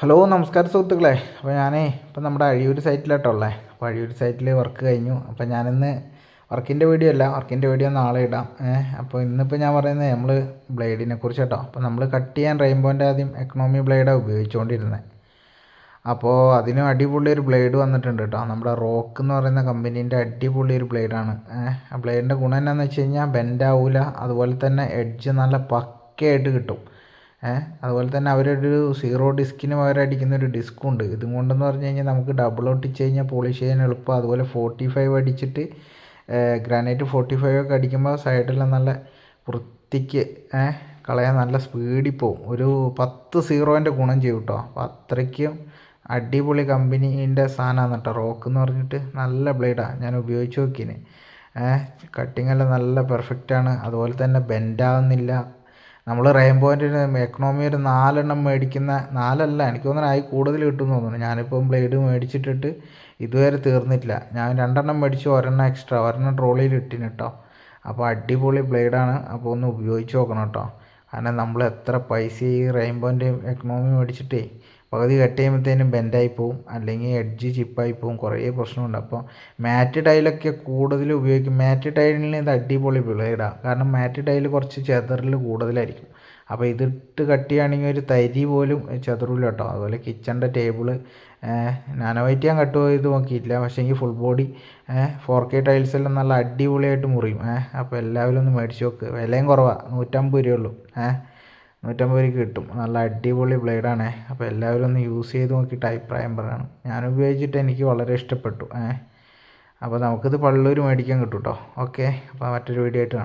Hello നമസ്കാരം സുഹൃത്തുക്കളെ. അപ്പോൾ ഞാനേ ഇപ്പം നമ്മുടെ അഴിയൂർ സൈറ്റിലായിട്ടുള്ളത്. അപ്പോൾ അഴിയൂർ സൈറ്റിൽ വർക്ക് കഴിഞ്ഞു. അപ്പോൾ ഞാനിന്ന് വർക്കിൻ്റെ വീഡിയോ നാളെ ഇടാം. അപ്പോൾ ഇന്നിപ്പോൾ ഞാൻ പറയുന്നത് നമ്മൾ ബ്ലേഡിനെ കുറിച്ച് കേട്ടോ. അപ്പോൾ നമ്മൾ കട്ട് ചെയ്യാൻ റെയിൻബോൻ്റെ ആദ്യം എക്കണോമി ബ്ലേഡാണ് ഉപയോഗിച്ചുകൊണ്ടിരുന്നത്. അപ്പോൾ അതിനും അടിപൊളി ഒരു ബ്ലേഡ് വന്നിട്ടുണ്ട് കേട്ടോ. നമ്മുടെ റോക്ക് എന്ന് പറയുന്ന കമ്പനീൻ്റെ അടിപൊളി ഒരു ബ്ലേഡാണ്. ആ ബ്ലേഡിൻ്റെ ഗുണം എന്താണെന്ന് വെച്ച് കഴിഞ്ഞാൽ ബെൻഡാവില്ല, അതുപോലെ തന്നെ എഡ്ജ് നല്ല പക്കയായിട്ട് കിട്ടും. അതുപോലെ തന്നെ അവരൊരു സീറോ ഡിസ്കിന് പകരം അടിക്കുന്ന ഒരു ഡിസ്കും ഉണ്ട്. ഇതും കൊണ്ടെന്ന് പറഞ്ഞു കഴിഞ്ഞാൽ നമുക്ക് ഡബിൾ ഒട്ടിച്ച് കഴിഞ്ഞാൽ പോളിഷ് ചെയ്യാൻ എളുപ്പം. അതുപോലെ 45 അടിച്ചിട്ട് ഗ്രാനൈറ്റ് 45 ഒക്കെ അടിക്കുമ്പോൾ സൈഡിൽ നല്ല വൃത്തിക്ക് കളയാൻ നല്ല സ്പീഡിൽ പോവും. ഒരു 10 സീറോൻ്റെ ഗുണം ചെയ്യും കേട്ടോ. അപ്പോൾ അത്രയ്ക്കും അടിപൊളി കമ്പനീൻ്റെ സാധനമാണ് കേട്ടോ റോക്ക് എന്ന് പറഞ്ഞിട്ട്. നല്ല ബ്ലേഡാണ്, ഞാൻ ഉപയോഗിച്ച് നോക്കിന്. കട്ടിങ്ങെല്ലാം നല്ല പെർഫെക്റ്റാണ്. അതുപോലെ തന്നെ ബെൻഡാവുന്നില്ല. നമ്മൾ റെയിൻബോൻ്റെ എക്കണോമി ഒരു 4 എണ്ണം മേടിക്കുന്ന, 4 അല്ല എനിക്ക് തോന്നുന്നു ആയി കൂടുതൽ കിട്ടുമെന്ന് തോന്നുന്നു. ഞാനിപ്പം ബ്ലേഡ് മേടിച്ചിട്ടിട്ട് ഇതുവരെ തീർന്നിട്ടില്ല. ഞാൻ 2 എണ്ണം മേടിച്ച്, ഒരെണ്ണം എക്സ്ട്രാ, ഒരെണ്ണം ട്രോളിയിൽ ഇട്ടിന് കേട്ടോ. അപ്പോൾ അടിപൊളി ബ്ലേഡാണ്. അപ്പോൾ ഒന്ന് ഉപയോഗിച്ച് നോക്കണം കേട്ടോ. കാരണം നമ്മൾ എത്ര പൈസ ഈ റെയിൻബോൻ്റെയും എക്കണോമി മേടിച്ചിട്ടേ പകുതി കട്ട് ചെയ്യുമ്പോഴത്തേനും ബെൻഡായി പോവും, അല്ലെങ്കിൽ എഡ്ജ് ചിപ്പായി പോവും, കുറേ പ്രശ്നമുണ്ട്. അപ്പോൾ മാറ്റ് ടൈലൊക്കെ കൂടുതൽ ഉപയോഗിക്കും. മാറ്റ് ടൈലിന് ഇത് അടിപൊളി ബ്ലേഡാണ്. കാരണം മാറ്റ് ടൈൽ കുറച്ച് ചെതറൽ കൂടുതലായിരിക്കും. അപ്പോൾ ഇതിട്ട് കട്ട് ചെയ്യുകയാണെങ്കിൽ ഒരു തരി പോലും ചെതറില്ല കേട്ടോ. അതുപോലെ കിച്ചണിൻ്റെ ടേബിള് നാനോ വൈറ്റ് ഞാൻ കട്ട് ചെയ്ത് നോക്കിയിട്ടില്ല, പക്ഷേ എനിക്ക് ഫുൾ ബോഡി 4K ടൈൽസ് എല്ലാം നല്ല അടിപൊളിയായിട്ട് മുറിയും. അപ്പോൾ എല്ലാവരും ഒന്ന് മേടിച്ച് നോക്ക്. വിലയും കുറവാണ്, 150 രൂപയുള്ളൂ. 150 രൂപയ്ക്ക് കിട്ടും. നല്ല അടിപൊളി ബ്ലേഡാണ്. അപ്പോൾ എല്ലാവരും ഒന്ന് യൂസ് ചെയ്ത് നോക്കിയിട്ട് അഭിപ്രായം പറയണം. ഞാൻ ഉപയോഗിച്ചിട്ട് എനിക്ക് വളരെ ഇഷ്ടപ്പെട്ടു. അപ്പോൾ നമുക്കിത് പള്ളൂർ മേടിക്കാൻ കിട്ടും കേട്ടോ. ഓക്കെ, അപ്പോൾ മറ്റൊരു വീഡിയോ ആയിട്ട് കാണാം.